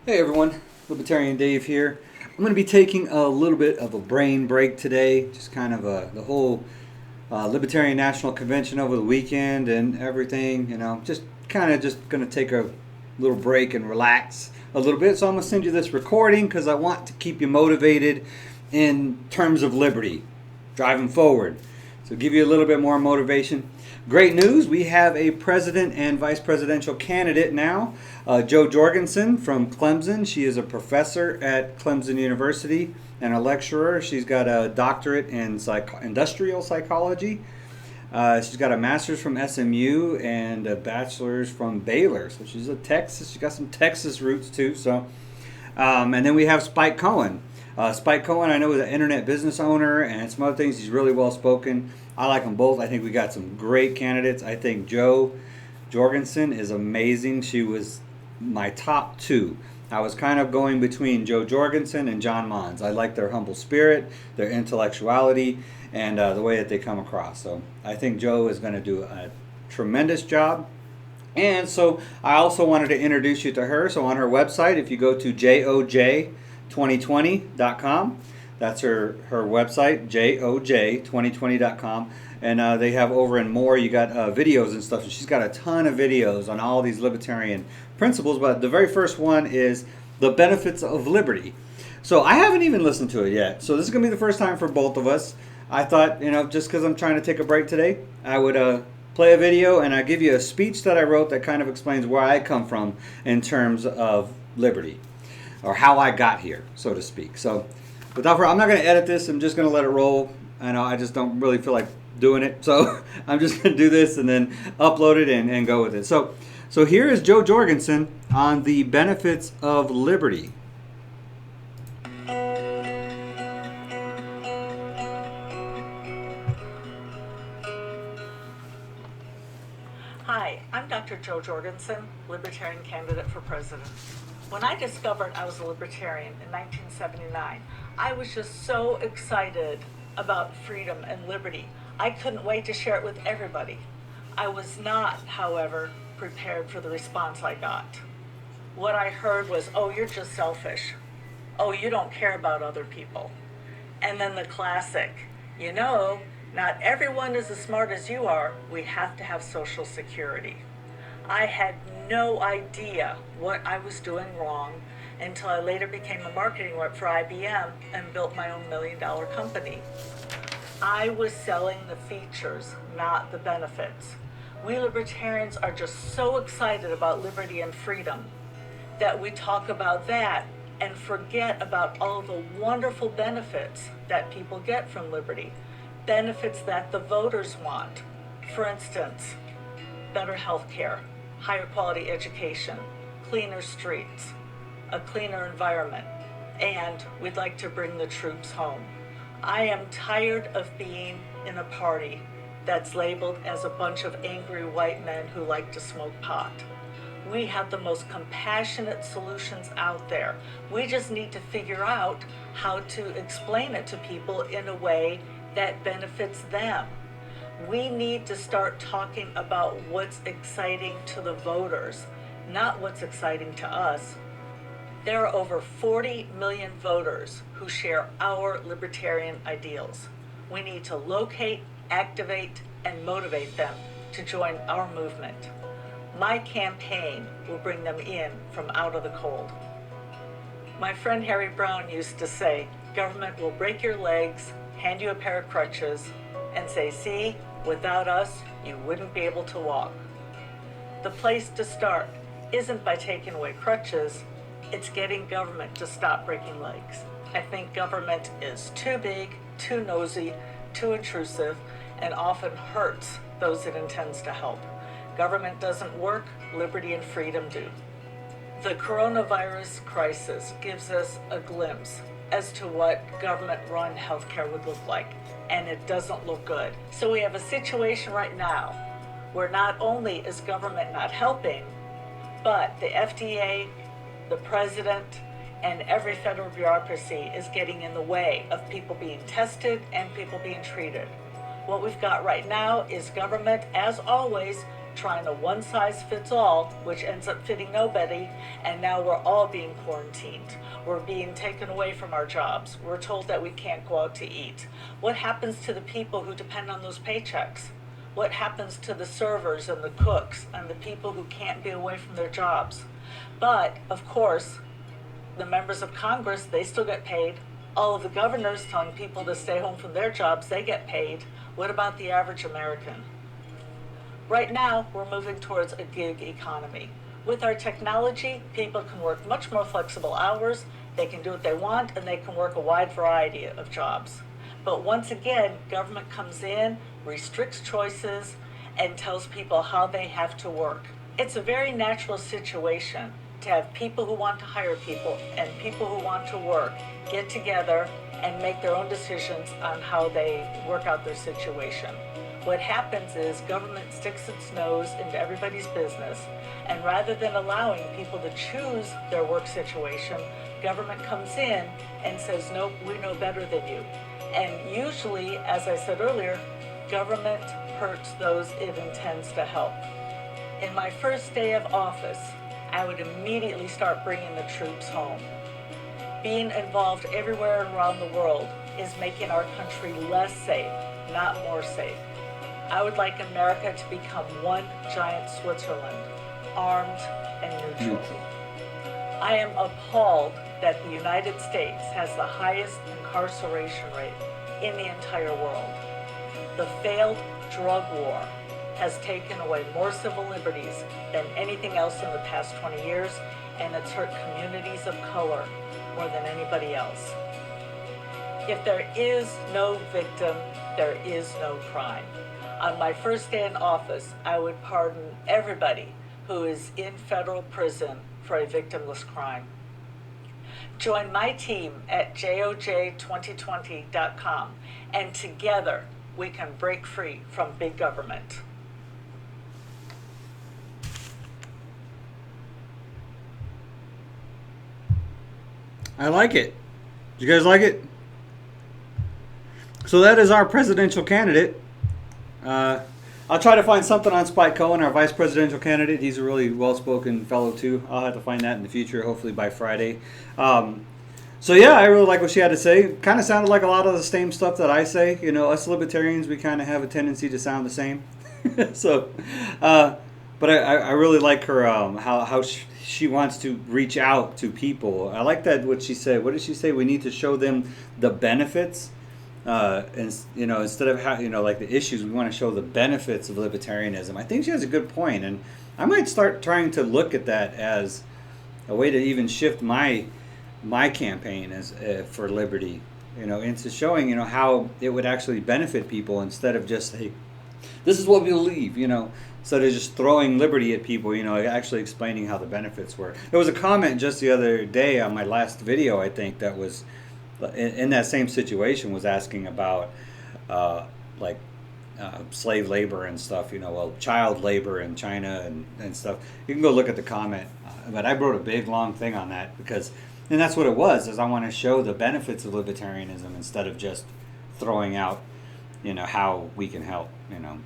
Hey everyone, Libertarian Dave here. I'm going to be taking a little bit of a brain break today, just kind of the whole Libertarian National Convention over the weekend and everything, just kind of just going to take a little break and relax a little bit. So I'm going to send you this recording because I want to keep you motivated in terms of liberty, driving forward. So give you a little bit more motivation. Great news, we have a president and vice presidential candidate now, Jo Jorgensen from Clemson. She is a professor at Clemson University and a lecturer. She's got a doctorate in industrial psychology. She's got a master's from SMU and a bachelor's from Baylor. So she's a Texas. She's got some Texas roots too. And then we have Spike Cohen. Spike Cohen, I know, is an internet business owner and some other things. He's really well spoken. I like them both. I think we got some great candidates. I think Jo Jorgensen is amazing. She was my top two. I was kind of going between Jo Jorgensen and John Mons. I like their humble spirit, their intellectuality, and the way that they come across. So I think Jo is going to do a tremendous job. And so I also wanted to introduce you to her. So on her website, if you go to joj2020.com, that's her website, joj2020.com. And they have over and more. You got videos and stuff. And she's got a ton of videos on all these libertarian principles. But the very first one is the benefits of liberty. So I haven't even listened to it yet. So this is going to be the first time for both of us. I thought, just because I'm trying to take a break today, I would play a video and I give you a speech that I wrote that kind of explains where I come from in terms of liberty, or how I got here, so to speak. So without further, I'm not going to edit this. I'm just going to let it roll. I know I just don't really feel like doing it. So I'm just going to do this and then upload it and go with it. So here is Jo Jorgensen on the benefits of liberty. Hi, I'm Dr. Jo Jorgensen, Libertarian candidate for president. When I discovered I was a Libertarian in 1979, I was just so excited about freedom and liberty. I couldn't wait to share it with everybody. I was not, however, prepared for the response I got. What I heard was, oh, you're just selfish. Oh, you don't care about other people. And then the classic, not everyone is as smart as you are. We have to have Social Security. I had no idea what I was doing wrong until I later became a marketing rep for IBM and built my own $1 million company. I was selling the features, not the benefits. We libertarians are just so excited about liberty and freedom that we talk about that and forget about all the wonderful benefits that people get from liberty. Benefits that the voters want. For instance, better health care, higher quality education, cleaner streets, a cleaner environment, and we'd like to bring the troops home. I am tired of being in a party that's labeled as a bunch of angry white men who like to smoke pot. We have the most compassionate solutions out there. We just need to figure out how to explain it to people in a way that benefits them. We need to start talking about what's exciting to the voters, not what's exciting to us. There are over 40 million voters who share our libertarian ideals. We need to locate, activate, and motivate them to join our movement. My campaign will bring them in from out of the cold. My friend Harry Brown used to say, government will break your legs, hand you a pair of crutches, and say, see, without us, you wouldn't be able to walk. The place to start isn't by taking away crutches, it's getting government to stop breaking legs. I think government is too big, too nosy, too intrusive, and often hurts those it intends to help. Government doesn't work, liberty and freedom do. The coronavirus crisis gives us a glimpse as to what government-run healthcare would look like, and it doesn't look good. So we have a situation right now where not only is government not helping, but the FDA, the president, and every federal bureaucracy is getting in the way of people being tested and people being treated. What we've got right now is government, as always, trying a one-size-fits-all, which ends up fitting nobody, and now we're all being quarantined. We're being taken away from our jobs. We're told that we can't go out to eat. What happens to the people who depend on those paychecks? What happens to the servers and the cooks and the people who can't be away from their jobs? But, of course, the members of Congress, they still get paid. All of the governors telling people to stay home from their jobs, they get paid. What about the average American? Right now, we're moving towards a gig economy. With our technology, people can work much more flexible hours, they can do what they want, and they can work a wide variety of jobs. But once again, government comes in, restricts choices, and tells people how they have to work. It's a very natural situation to have people who want to hire people and people who want to work get together and make their own decisions on how they work out their situation. What happens is government sticks its nose into everybody's business, and rather than allowing people to choose their work situation, government comes in and says, nope, we know better than you. And usually, as I said earlier, government hurts those it intends to help. In my first day of office, I would immediately start bringing the troops home. Being involved everywhere around the world is making our country less safe, not more safe. I would like America to become one giant Switzerland, armed and neutral. I am appalled that the United States has the highest incarceration rate in the entire world. The failed drug war has taken away more civil liberties than anything else in the past 20 years, and it's hurt communities of color more than anybody else. If there is no victim, there is no crime. On my first day in office, I would pardon everybody who is in federal prison for a victimless crime. Join my team at joj2020.com, and together we can break free from big government. I like it. You guys like it? So that is our presidential candidate. I'll try to find something on Spike Cohen, our vice presidential candidate. He's a really well-spoken fellow, too. I'll have to find that in the future, hopefully by Friday. So, yeah, I really like what she had to say. Kind of sounded like a lot of the same stuff that I say. You know, us libertarians, we kind of have a tendency to sound the same. So, but I really like her, how she wants to reach out to people. I like that, what she said. What did she say? We need to show them the benefits. And you know, instead of like the issues, we want to show the benefits of libertarianism. I think she has a good point, and I might start trying to look at that as a way to even shift my campaign as for liberty, you know, into showing, you know, how it would actually benefit people instead of just, hey, this is what we believe, you know, instead of just throwing liberty at people, you know, actually explaining how the benefits were. There was a comment just the other day on my last video, I think, that was in that same situation, was asking about slave labor and stuff, you know, well, child labor in China and stuff. You can go look at the comment, but I wrote a big long thing on that and that's what it was, is I want to show the benefits of libertarianism instead of just throwing out, you know, how we can help, you know.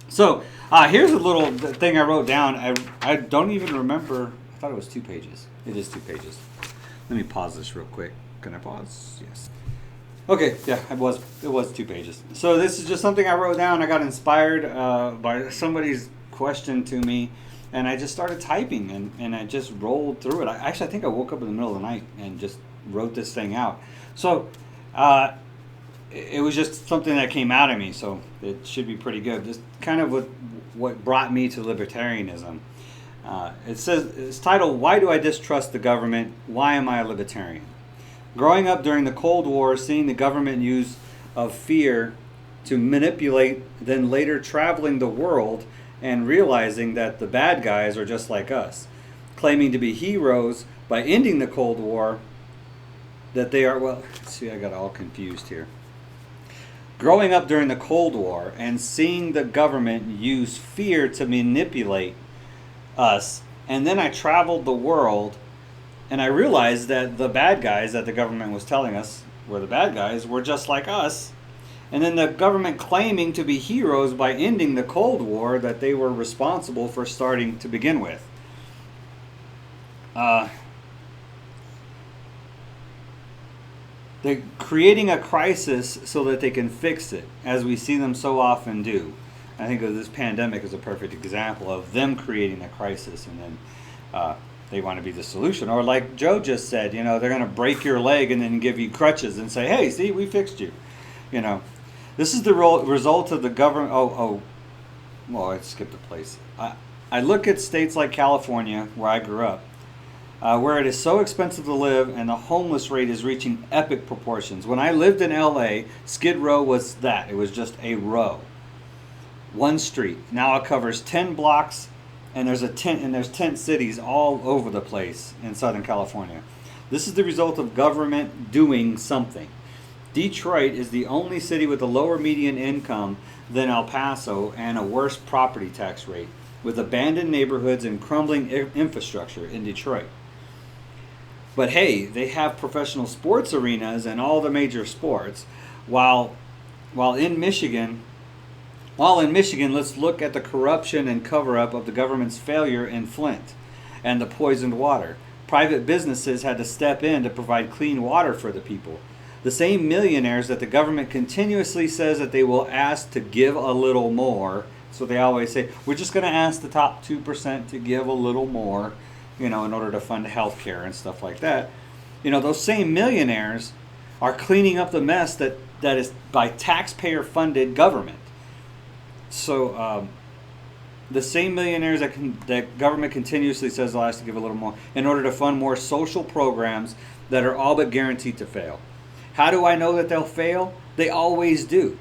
So here's a little thing I wrote down. I don't even remember. I thought it was 2 pages. It is 2 pages. Let me pause this real quick. Can I pause? Yes. Okay, yeah, it was 2 pages. So this is just something I wrote down. I got inspired by somebody's question to me, and I just started typing, and I just rolled through it. I think I woke up in the middle of the night and just wrote this thing out. So it was just something that came out of me, so it should be pretty good. Just kind of what brought me to libertarianism. It says, it's titled, "Why Do I Distrust the Government? Why Am I a Libertarian?" Growing up during the Cold War, seeing the government use of fear to manipulate, then later traveling the world and realizing that the bad guys are just like us, claiming to be heroes by ending the Cold War, that they are, well, see, I got all confused here. Growing up during the Cold War and seeing the government use fear to manipulate us, and then I traveled the world and I realized that the bad guys that the government was telling us were the bad guys were just like us, And then the government claiming to be heroes by ending the Cold War that they were responsible for starting to begin with. They're creating a crisis so that they can fix it, as we see them so often do. I think of this pandemic as a perfect example of them creating a crisis, and then they want to be the solution. Or like Joe just said, they're going to break your leg and then give you crutches and say, hey, see, we fixed you. This is the result of the government. Well, I skipped a place. I look at states like California, where I grew up, where it is so expensive to live and the homeless rate is reaching epic proportions. When I lived in L.A., Skid Row was that. It was just a row. One street. Now it covers 10 blocks, and there's tent cities all over the place in Southern California. This is the result of government doing something. Detroit is the only city with a lower median income than El Paso and a worse property tax rate, with abandoned neighborhoods and crumbling infrastructure in Detroit. But hey, they have professional sports arenas and all the major sports, while in Michigan, let's look at the corruption and cover-up of the government's failure in Flint and the poisoned water. Private businesses had to step in to provide clean water for the people. The same millionaires that the government continuously says that they will ask to give a little more. So they always say, we're just going to ask the top 2% to give a little more, in order to fund health care and stuff like that. Those same millionaires are cleaning up the mess that is by taxpayer-funded government. So the same millionaires that government continuously says they'll ask to give a little more in order to fund more social programs that are all but guaranteed to fail. How do I know that they'll fail? They always do,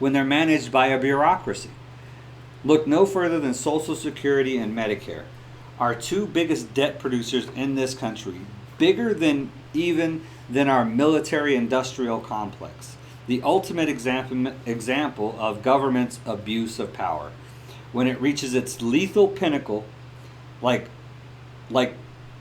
when they're managed by a bureaucracy. Look no further than Social Security and Medicare, our two biggest debt producers in this country, bigger than our military-industrial complex. The ultimate example of government's abuse of power, when it reaches its lethal pinnacle, like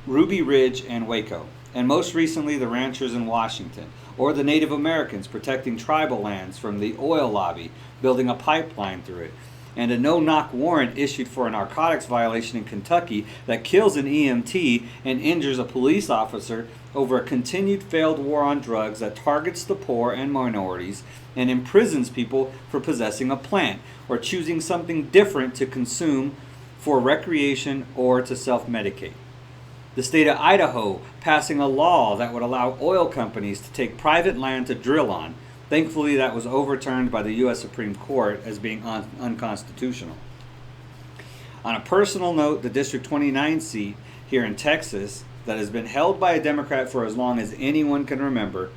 Ruby Ridge and Waco, and most recently the ranchers in Washington, or the Native Americans protecting tribal lands from the oil lobby, building a pipeline through it, and a no-knock warrant issued for a narcotics violation in Kentucky that kills an EMT and injures a police officer over a continued failed war on drugs that targets the poor and minorities and imprisons people for possessing a plant or choosing something different to consume for recreation or to self-medicate. The state of Idaho passing a law that would allow oil companies to take private land to drill on. Thankfully, that was overturned by the U.S. Supreme Court as being unconstitutional. On a personal note, the District 29 seat here in Texas that has been held by a Democrat for as long as anyone can remember,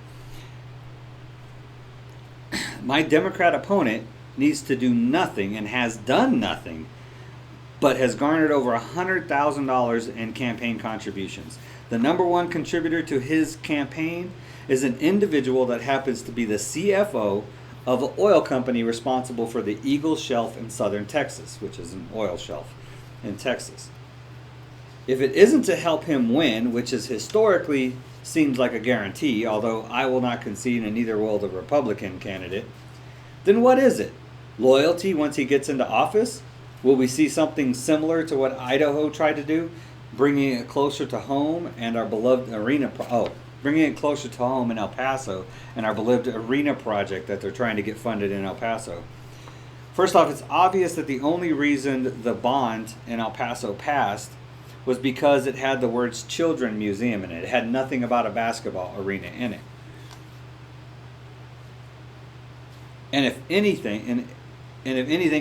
my Democrat opponent needs to do nothing and has done nothing, but has garnered over $100,000 in campaign contributions. The number one contributor to his campaign is an individual that happens to be the CFO of an oil company responsible for the Eagle Shelf in southern Texas, which is an oil shelf in Texas. If it isn't to help him win, which is historically seems like a guarantee, although I will not concede and neither will the Republican candidate, then what is it? Loyalty once he gets into office? Will we see something similar to what Idaho tried to do, bringing it closer to home and our beloved bringing it closer to home in El Paso and our beloved arena project that they're trying to get funded in El Paso? First off, it's obvious that the only reason the bond in El Paso passed was because it had the words Children Museum in it. It had nothing about a basketball arena in it. And if anything,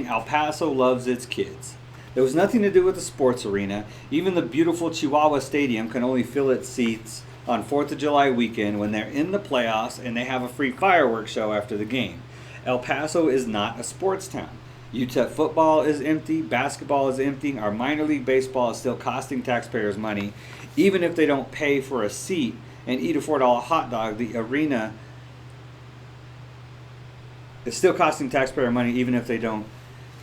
El Paso loves its kids. There was nothing to do with the sports arena. Even the beautiful Chihuahua Stadium can only fill its seats on 4th of July weekend when they're in the playoffs and they have a free fireworks show after the game. El Paso is not a sports town. UTEP football is empty, basketball is empty, our minor league baseball is still costing taxpayers money. Even if they don't pay for a seat and eat a $4 hot dog, the arena is still costing taxpayer money even if they don't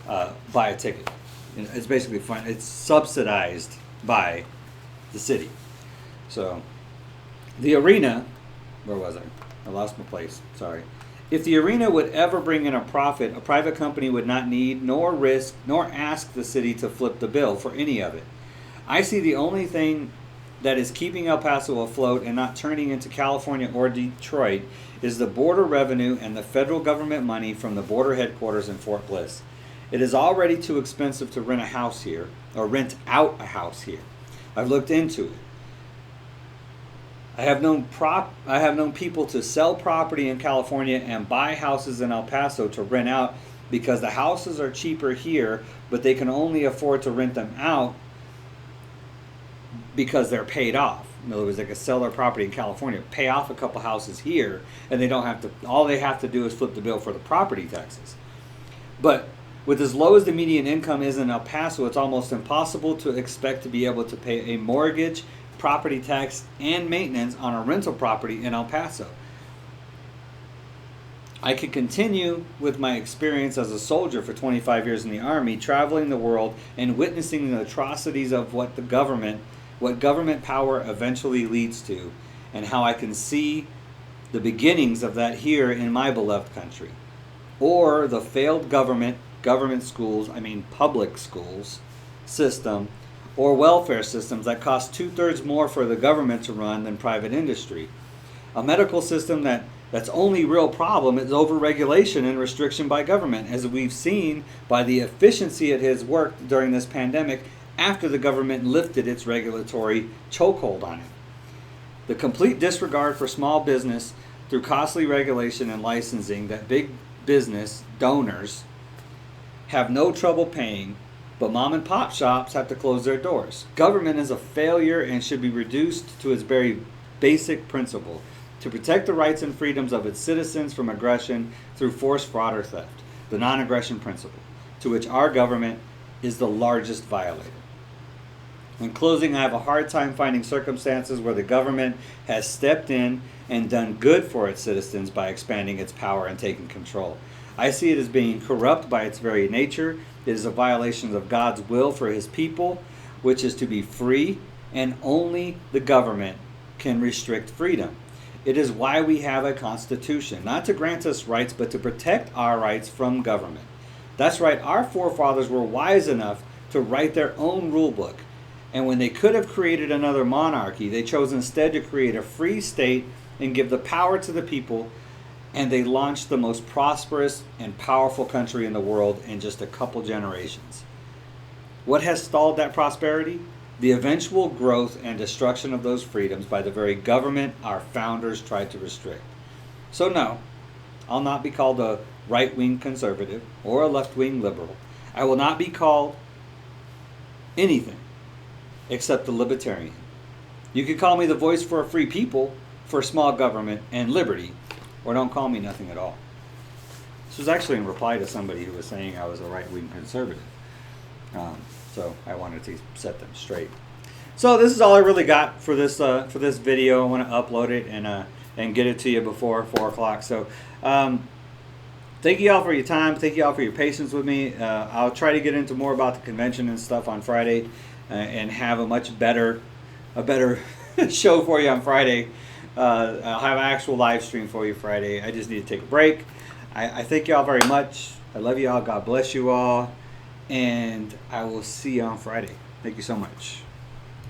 buy a ticket. It's basically fun. It's subsidized by the city. So the arena, where was I? I lost my place. Sorry. If the arena would ever bring in a profit, a private company would not need, nor risk, nor ask the city to flip the bill for any of it. I see the only thing that is keeping El Paso afloat and not turning into California or Detroit is the border revenue and the federal government money from the border headquarters in Fort Bliss. It is already too expensive to rent a house here, or rent out a house here. I've looked into it. I have known people to sell property in California and buy houses in El Paso to rent out because the houses are cheaper here, but they can only afford to rent them out because they're paid off. In other words, they can sell their property in California, pay off a couple houses here, and they don't have to. All they have to do is flip the bill for the property taxes. But with as low as the median income is in El Paso, it's almost impossible to expect to be able to pay a mortgage, property tax, and maintenance on a rental property in El Paso. I could continue with my experience as a soldier for 25 years in the Army, traveling the world and witnessing the atrocities of what government power eventually leads to, and how I can see the beginnings of that here in my beloved country. Or the failed government schools, public schools system, or welfare systems that cost 2/3 more for the government to run than private industry. A medical system that's only real problem is overregulation and restriction by government, as we've seen by the efficiency it has worked during this pandemic after the government lifted its regulatory chokehold on it. The complete disregard for small business through costly regulation and licensing that big business donors have no trouble paying, but mom and pop shops have to close their doors. Government is a failure and should be reduced to its very basic principle: to protect the rights and freedoms of its citizens from aggression through force, fraud, or theft, the non-aggression principle, to which our government is the largest violator. In closing, I have a hard time finding circumstances where the government has stepped in and done good for its citizens by expanding its power and taking control. I see it as being corrupt by its very nature. It is a violation of God's will for his people, which is to be free, and only the government can restrict freedom. It is why we have a constitution, not to grant us rights, but to protect our rights from government. That's right, our forefathers were wise enough to write their own rule book. And when they could have created another monarchy, they chose instead to create a free state and give the power to the people, and they launched the most prosperous and powerful country in the world in just a couple generations. What has stalled that prosperity? The eventual growth and destruction of those freedoms by the very government our founders tried to restrict. So no, I'll not be called a right-wing conservative or a left-wing liberal. I will not be called anything except the libertarian. You can call me the voice for a free people, for small government and liberty, or don't call me nothing at all. This was actually in reply to somebody who was saying I was a right-wing conservative. So I wanted to set them straight. So this is all I really got for this video. I want to upload it and get it to you before 4 o'clock. So thank you all for your time. Thank you all for your patience with me. I'll try to get into more about the convention and stuff on Friday, and have a much better show for you on Friday. I'll have an actual live stream for you Friday. I just need to take a break. I thank you all very much. I love you all. God bless you all. And I will see you on Friday. Thank you so much.